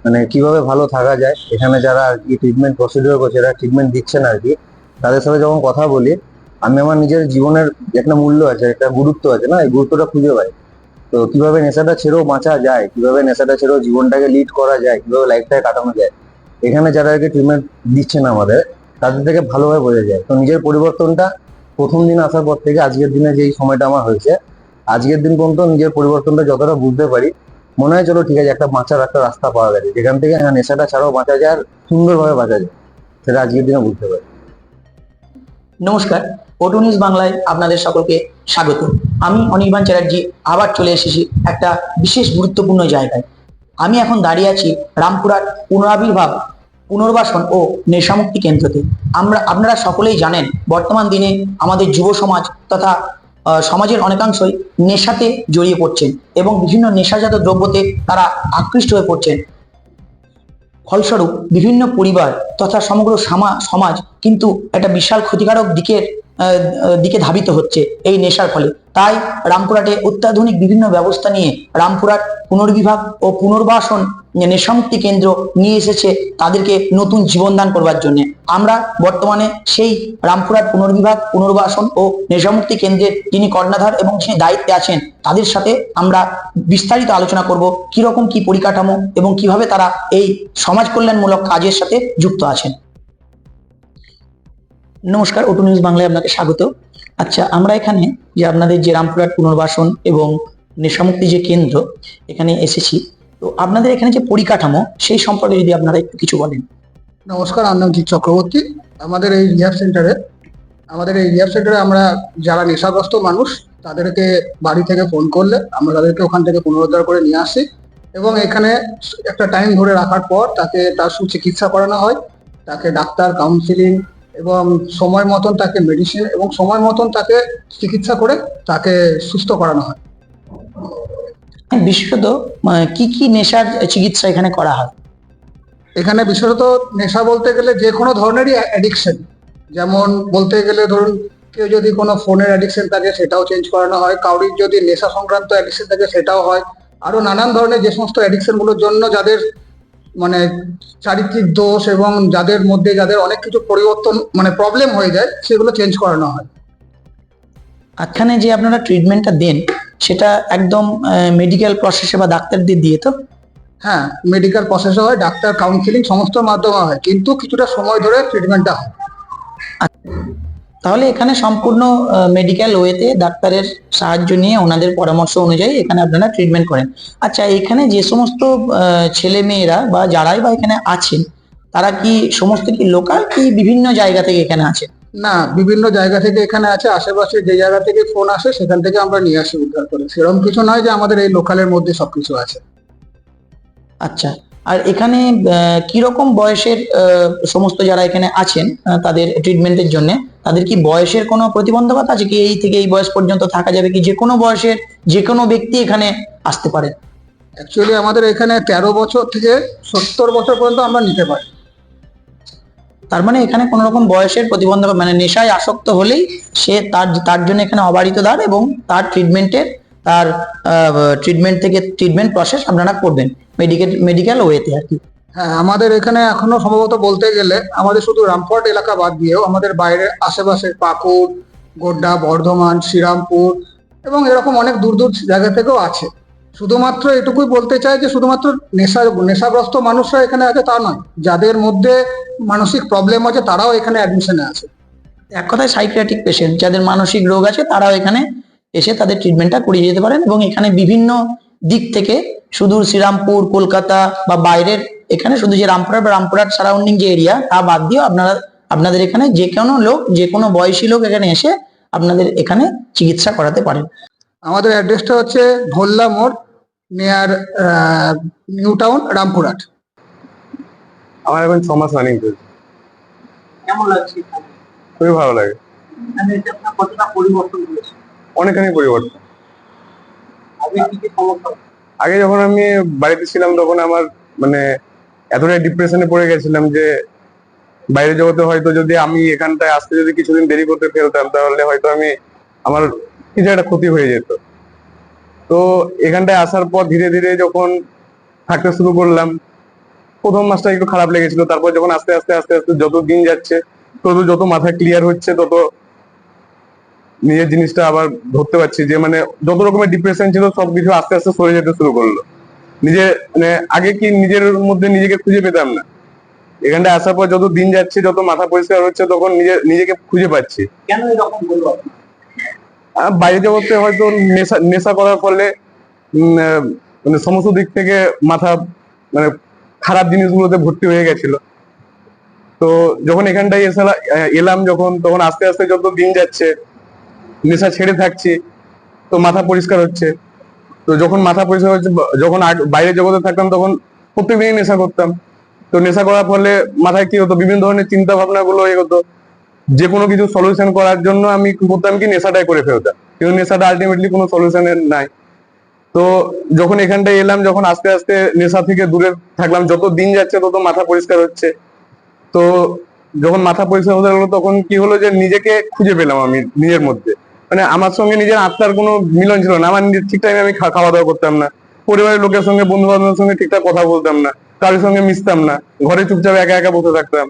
মানে কিভাবে ভালো থাকা যায়, এখানে যারা আর কি ট্রিটমেন্ট প্রসিডিওর করছে, যারা ট্রিটমেন্ট দিচ্ছেন আর কি, তাদের সাথে যখন কথা বলি, আমি আমার নিজের জীবনের একটা মূল্য আছে, একটা গুরুত্ব আছে না, এই গুরুত্বটা খুঁজে পাই। তো কিভাবে নেশাটা ছেড়েও বাঁচা যায়, কিভাবে নেশাটা ছেড়েও জীবনটাকে লিড করা যায়, কিভাবে লাইফটাকে কাটানো যায়, এখানে যারা আর কি ট্রিটমেন্ট দিচ্ছেন আমাদের, তাদের থেকে ভালোভাবে বোঝা যায়। তো নিজের পরিবর্তনটা প্রথম দিন আসার পর থেকে আজকের দিনে যে এই সময়টা আমার হয়েছে, আজকের দিন পর্যন্ত নিজের পরিবর্তনটা যতটা বুঝতে পারি, মনে হয় চলো ঠিক আছে, একটা বাঁচার একটা রাস্তা পাওয়া গেছে, যেখান থেকে হ্যাঁ নেশাটা ছাড়াও বাঁচা যায় আর সুন্দরভাবে বাঁচা যায়, সেটা আজকের দিনে বুঝতে পারি। নমস্কার, ওটু নিউজ বাংলায় আপনাদের সকলকে স্বাগত। আমি অনির্বাণ চ্যাটার্জি আবার চলে এসেছি একটা বিশেষ গুরুত্বপূর্ণ জায়গায়। আমি এখন দাঁড়িয়ে আছি রামপুরহাট পুনরাবির্ভাব পুনর্বাসন ও নেশামুক্তি কেন্দ্রতে। আপনারা সকলেই জানেন, বর্তমান দিনে আমাদের যুব সমাজ তথা সমাজের অনেকাংশই নেশাতে জড়িয়ে পড়ছেন এবং বিভিন্ন নেশাজাত দ্রব্যতে তারা আকৃষ্ট হয়ে পড়ছেন। ফলস্বরূপ বিভিন্ন পরিবার তথা সমগ্র সমাজ কিন্তু একটা বিশাল ক্ষতিকারক দিকে ধাবিত হচ্ছে এই নেশার ফলে। তাই রামপুরহাটে অত্যাধুনিক বিভিন্ন ব্যবস্থা নিয়ে রামপুরহাট পুনর্বিভাগ ও পুনর্বাসন নেশামুক্তি কেন্দ্র নিয়ে এসেছে তাদেরকে নতুন জীবনদান করবার জন্য। আমরা বর্তমানে সেই রামপুরহাট পুনর্বিভাগ পুনর্বাসন ও নেশামুক্তি কেন্দ্রের যিনি কর্ণধার এবং যিনি দায়িত্বে আছেন তাদের সাথে আমরা বিস্তারিত আলোচনা করব কিরকম কি পরিকাঠামো এবং কিভাবে তারা এই সমাজ কল্যাণমূলক কাজের সাথে যুক্ত আছেন। নমস্কার, ওটু নিউজ বাংলায় আপনাকে স্বাগত। আচ্ছা, আমরা এখানে যে আপনাদের যে রামপুরহাট পুনর্বাসন এবং নেশামুক্তি যে কেন্দ্র এখানে এসেছি, তো আপনাদের এখানে যে পরিকাঠামো সেই সম্পর্কে যদি আপনারা একটু কিছু বলেন। নমস্কার, আমি জিৎ চক্রবর্তী। আমাদের এই রিহ্যাব সেন্টারে আমরা যারা নেশাগ্রস্ত মানুষ তাদেরকে বাড়ি থেকে ফোন করলে আমরা তাদেরকে ওখান থেকে পুনরুদ্ধার করে নিয়ে আসি এবং এখানে একটা টাইম ধরে রাখার পর তাকে তার সুচিকিৎসা করানো হয়। তাকে ডাক্তার, কাউন্সিলিং এবং সময় মতন তাকে মেডিসিন এবং সময় মতন তাকে চিকিৎসা করে তাকে সুস্থ করানো হয়। বিশেষত কি কি নেশার চিকিৎসা এখানে করা হয়? এখানে বিশেষত নেশা বলতে গেলে যে কোনো ধরনেরই অ্যাডিকশন, যেমন বলতে গেলে ধরুন কেউ যদি কোনো ফোনের অ্যাডিকশন থাকে সেটাও চেঞ্জ করানো হয়, কাউরির যদি নেশা সংক্রান্ত অ্যাডিকশন থাকে সেটাও হয়। আরো নানান ধরনের যে সমস্ত অ্যাডিকশন গুলোর জন্য যাদের মানে চারিত্রিক দোষ এবং যাদের মধ্যে যাদের অনেক কিছু পরিবর্তন মানে প্রবলেম হয়ে যায় সেগুলো চেঞ্জ করানো হয়। এখানে যে আপনারা ট্রিটমেন্টটা দেন সেটা একদম মেডিকেল প্রসেসে বা ডাক্তারদের দিয়ে তো? হ্যাঁ, মেডিকেল প্রসেসও হয়, ডাক্তার, কাউন্সিলিং সমস্ত মাধ্যমে হয়, কিন্তু কিছুটা সময় ধরে ট্রিটমেন্টটা হয়। তাহলে এখানে সম্পূর্ণ মেডিকেল ওয়েতে ডাক্তারের সাহায্য নিয়ে ওনাদের পরামর্শ অনুযায়ী এখানে আপনারা ট্রিটমেন্ট করেন। আচ্ছা, এখানে যে সমস্ত ছেলে মেয়েরা বা যারাই বা এখানে আছেন তারা কি সমস্ত কি লোকাল কি বিভিন্ন জায়গা থেকে এখানে আছে? না, বিভিন্ন জায়গা থেকে এখানে আছে, আশেপাশে যে জায়গা থেকে ফোন আসে সেখান থেকে আমরা নিয়ে আসি উদ্ধার করে। সেরকম কিছু নয় যে আমাদের এই লোকালের মধ্যে সবকিছু আছে। আচ্ছা, আর এখানে কিরকম বয়সের সমস্ত যারা এখানে আছেন তাদের ট্রিটমেন্টের জন্য তাদের কি বয়সের কোনো প্রতিবন্ধকতা আছে কি? এই থেকে এই বয়স পর্যন্ত থাকা যাবে কি? যে কোনো বয়সের যে কোনো ব্যক্তি এখানে আসতে পারে? অ্যাকচুয়ালি আমাদের এখানে 13 বছর থেকে 70 বছর পর্যন্ত আমরা নিতে পারি। তার মানে এখানে কোনো রকম বয়সের প্রতিবন্ধক মানে নেশায় আসক্ত হলেই সে তার জন্য এখানে অবারিত দ্বার এবং তার ট্রিটমেন্ট প্রসেস আপনারা করবেন মেডিকেল ওয়েতে আর কি। হ্যাঁ, আমাদের এখানে এখনো সম্ভবত বলতে গেলে আমাদের শুধু রামপুরহাট এলাকা বাদ দিয়েও আমাদের বাইরের আশেপাশে পাকুড়, গোড্ডা, বর্ধমান, শ্রীরামপুর এবং এরকম অনেক দূর দূর জায়গা থেকেও আছে। শুধুমাত্র এটুকুই বলতে চাই যে শুধুমাত্র নেশাগ্রস্ত মানুষরা এখানে আছে তা নয়, যাদের মধ্যে মানসিক প্রবলেম আছে তারাও এখানে অ্যাডমিশনে আছে। এক কথায় সাইকিয়াট্রিক পেশেন্ট যাদের মানসিক রোগ আছে তারাও এখানে এসে তাদের ট্রিটমেন্টটা করিয়ে যেতে পারেন এবং এখানে বিভিন্ন দিক থেকে সুদূর শ্রীরামপুর, কলকাতা বা বাইরের, এখানে শুধু যে রামপুরহাট সারাউন্ডিং যে এরিয়া তা বাদ দিয়েও আপনাদের এখানে যে কোনো লোক, যে কোনো বয়সী লোক এখানে এসে আপনাদের এখানে চিকিৎসা করাতে পারেন। আমাদের অ্যাড্রেসটা হচ্ছে ভোল্লা মোড়, নিয়ার নিউ টাউন, রামপুরহাট। আমার এখন 6 মাস রানিং চলছে। কেমন লাগছে? খুবই ভালো লাগে। কতটা পরিবর্তন হয়েছে? অনেকখানি পরিবর্তন। আগে কি কি সমস্যা? আগে যখন আমি বাড়িতে ছিলাম তখন আমার মানে এতটাই ডিপ্রেশনে পড়ে গেছিলাম যে বাইরের জগতে হয়তো যদি আমি এখানটায় আসতে যদি কিছুদিন দেরি করতে ফেলতাম তাহলে হয়তো আমার কিছু একটা ক্ষতি হয়ে যেত। তো এখানটায় আসার পর ধীরে ধীরে যখন থাকতে শুরু করলাম, প্রথম মাসটা একটু খারাপ লেগেছিল, তারপর যখন আস্তে আস্তে আস্তে আস্তে যত দিন যাচ্ছে তত যত মাথা ক্লিয়ার হচ্ছে তত নিজের জিনিসটা আবার ধরতে পারছি যে মানে যত রকমের ডিপ্রেশন ছিল সবকিছু আস্তে আস্তে সরে যেতে শুরু করলো। নিজে মানে আগে কি নিজের মধ্যে নিজেকে খুঁজে পেতাম না, এখানটা আসার পর যত দিন যাচ্ছে যত মাথা পরিষ্কার হচ্ছে তখন নিজেকে খুঁজে পাচ্ছি। কেন এরকম বলবো? বাইরে জগতে হয়তো নেশা নেশা করার ফলে মানে সমস্ত দিক থেকে মাথা মানে খারাপ জিনিসগুলোতে ভর্তি হয়ে গেছিল। তো যখন এখানটায় এলাম যখন, তখন আস্তে আস্তে যত দিন যাচ্ছে নেশা ছেড়ে থাকছি তো মাথা পরিষ্কার হচ্ছে। তো যখন মাথা পরিষ্কার হচ্ছে, যখন বাইরে জগতে থাকতাম তখন প্রত্যেকদিনই নেশা করতাম। তো নেশা করার ফলে মাথায় কি হতো, বিভিন্ন ধরনের চিন্তা ভাবনা গুলো হতো। যে কোনো কিছু সলিউশন করার জন্য আমি করতাম কি নেশাটাই করে ফেলতাম, কিন্তু নেশাটা আলটিমেটলি কোনো সলিউশনের নাই। তো যখন এখানটায় এলাম, যখন আস্তে আস্তে নেশা থেকে দূরে থাকলাম, যত দিন যাচ্ছে তত মাথা পরিষ্কার হচ্ছে। তো যখন মাথা পরিষ্কার হতে লাগলো তখন কি হলো যে নিজেকে খুঁজে পেলাম আমি নিজের মধ্যে। মানে আমার সঙ্গে নিজের আত্মার কোনো মিলন ছিল না। আমার ঠিক টাইমে আমি খাওয়া দাওয়া করতাম না, পরিবারের লোকের সঙ্গে বন্ধু বান্ধবের সঙ্গে ঠিকঠাক কথা বলতাম না, কারোর সঙ্গে মিশতাম না, ঘরে চুপচাপ একা একা বসে থাকতাম।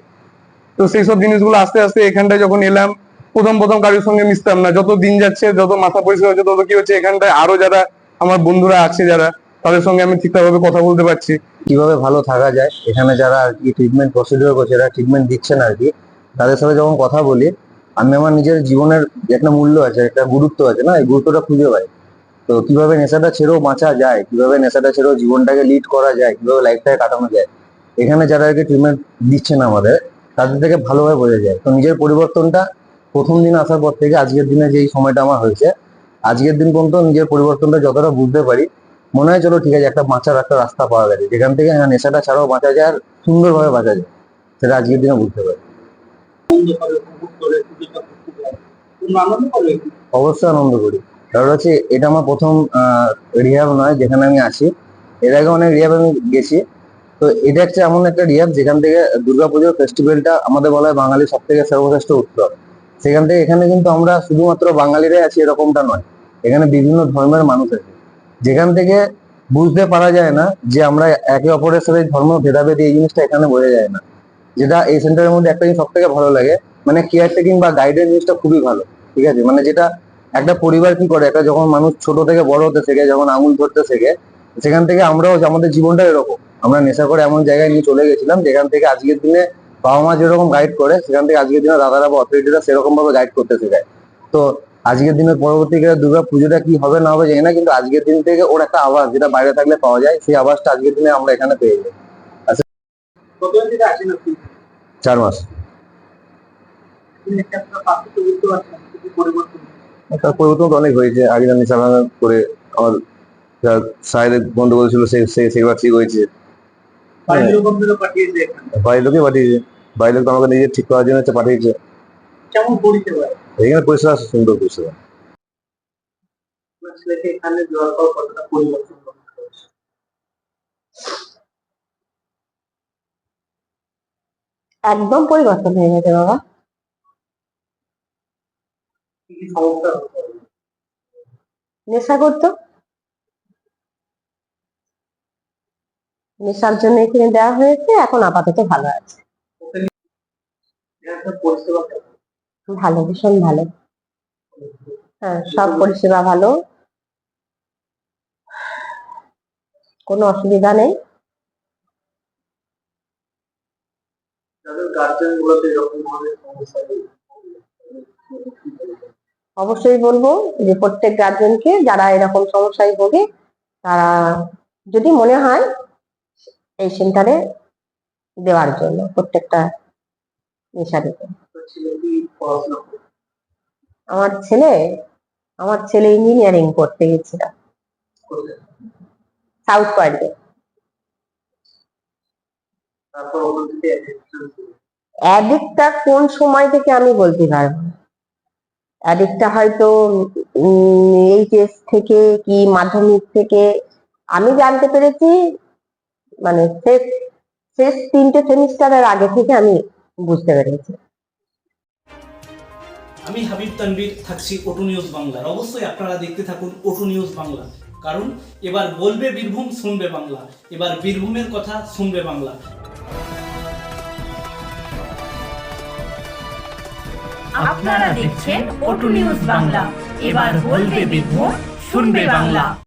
তো সেই সব জিনিসগুলো আস্তে আস্তে এখানটায় যখন এলাম, প্রথম প্রথম কারোর সঙ্গে মিশতাম না, যত দিন যাচ্ছে যত মাথা পরিষ্কার হচ্ছে তত কি হচ্ছে এখানটায় আরো যারা আমার বন্ধুরা আছে যারা, তাদের সঙ্গে আমি ঠিকঠাক ভাবে কথা বলতে পারছি। কিভাবে ভালো থাকা যায়, এখানে যারা আর কি ট্রিটমেন্ট প্রসিডিওর করছে, যারা ট্রিটমেন্ট দিচ্ছেন আর কি, তাদের সাথে যখন কথা বলি, আমি আমার নিজের জীবনের একটা মূল্য আছে, একটা গুরুত্ব আছে না, এই গুরুত্বটা খুঁজে পাই। তো কিভাবে নেশাটা ছেড়েও বাঁচা যায়, কিভাবে নেশাটা ছেড়েও জীবনটাকে লিড করা যায়, কিভাবে লাইফটাকে কাটানো যায়, এখানে যারা আর কি ট্রিটমেন্ট দিচ্ছেন আমাদের, তাদের থেকে ভালোভাবে বোঝা যায়। তো নিজের পরিবর্তনটা প্রথম দিন আসার পর থেকে আজকের দিনে যে সময়টা আমার হয়েছে, আজকের দিন পর্যন্ত নিজের পরিবর্তনটা যতটা বুঝতে পারি, মনে হয় চলো ঠিক আছে, একটা বাঁচার একটা রাস্তা পাওয়া গেছে, যেখান থেকে হ্যাঁ নেশাটা ছাড়াও বাঁচা যায় আর সুন্দরভাবে বাঁচা যায়, সেটা আজকের দিনে বুঝতে পারি। অবশ্যই আনন্দ করি, কারণ হচ্ছে এটা আমার প্রথম রিহ্যাব নয় যেখানে আমি আছি। এর আগে অনেক রিহ্যাব আমি গেছি। তো এটা হচ্ছে এমন একটা রিহ্যাব যেখান থেকে দুর্গাপুজোর ফেস্টিভ্যালটা আমাদের বলা হয় বাঙালির সব থেকে সর্বশ্রেষ্ঠ উৎসব। সেখান থেকে এখানে কিন্তু আমরা শুধুমাত্র বাঙালিরাই আছি এরকমটা নয়, এখানে বিভিন্ন ধর্মের মানুষ আছে, যেখান থেকে বুঝতে পারা যায় না যে আমরা একে অপরের সাথে ধর্ম ভেদাভেদ, এই জিনিসটা এখানে বোঝা যায় না। যেটা এই সেন্টারের মধ্যে একটা জিনিস সব থেকে ভালো লাগে, মানে কেয়ার টেকিং বা গাইডের জিনিসটা খুবই ভালো। ঠিক আছে, মানে যেটা একটা পরিবার কি করে, একটা যখন মানুষ ছোট থেকে বড় হতে শেখে, যখন আঙুল ধরতে শেখে, সেখান থেকে আমরাও আমাদের জীবনটা এরকম, আমরা নেশা করে এমন জায়গায় নিয়ে চলে গেছিলাম যেখান থেকে আজকের দিনে বাবা মা যেরকম গাইড করে, সেখান থেকে আজকের দিনে দাদারা বা অথরিটিরা সেরকম ভাবে গাইড করতে শেখায়। তো আজকের দিনের পরবর্তীকালে দুর্গা পুজোটা কি হবে না হবে জানি না, কিন্তু আজকের দিন থেকে ওর একটা আওয়াজ যেটা বাইরে থাকলে পাওয়া যায়, সেই আওয়াজটা আজকের দিনে আমরা এখানে পেয়ে যাই। আচ্ছা, 4 মাস। তার পরিবর্তন তো অনেক হয়েছে, আগে আমি চালানো করে আমার সাইডে গন্ডগোল ছিল, সেবার ঠিক হয়েছে। বাড়ির লোকই পাঠিয়েছে, বাড়ির লোক তো আমাকে নিজে ঠিক করার জন্য পাঠিয়েছে। কেমন পরিষেবা? এখানে পরিষেবা সুন্দর পরিষেবা। ছেলেকে এখানে দেওয়ার পর কতটা পরিবর্তন হয়েছে? একদম পরিবর্তন হয়ে গেছে বাবা। কি কি সমস্যা হতো? নেশা করতো, নেশার জন্য এখানে দেওয়া হয়েছে, এখন আপাতত ভালো আছে। এখানকার পরিষেবা কেমন? ভালো, ভীষণ ভালো। হ্যাঁ, সব পরিষেবা ভালো, কোনো অসুবিধা নেই। যাদের গার্জেন গুলোতে এরকম ধরনের সমস্যা নেই, অবশ্যই বলবো যে প্রত্যেক গার্জেনকে যারা এরকম সমস্যায় ভোগে, তারা যদি মনে হয় এই সেন্টারে দেওয়ার জন্য, প্রত্যেকটা নেশা দিতে। ছেলে কি পড়াশোনা করে? আমার ছেলে আমার ছেলে ইঞ্জিনিয়ারিং করতে গেছিল সাউথ পয়েন্টে। তারপর ওখান থেকে addiction শুরু। অ্যাডিক্টটা কোন সময় থেকে আমি বলতে পারবো না। অ্যাডিক্টটা হয়তো এইচএস থেকে কি মাধ্যমিক থেকে, আমি জানতে পেরেছি মানে শেষ শেষ 3টে সেমিস্টারের আগে থেকে আমি বুঝতে পেরেছি। আমি হাবিব তানভীর, থাকছি ওটু নিউজ বাংলায়। অবশ্যই আপনারা দেখতে থাকুন ওটু নিউজ বাংলা, কারণ এবার বলবে বীরভূম, শুনবে বাংলা। এবার বীরভূমের কথা শুনবে বাংলা। আপনারা দেখছেন ওটু নিউজ বাংলা। এবার বলবে বীরভূম, শুনবে বাংলা।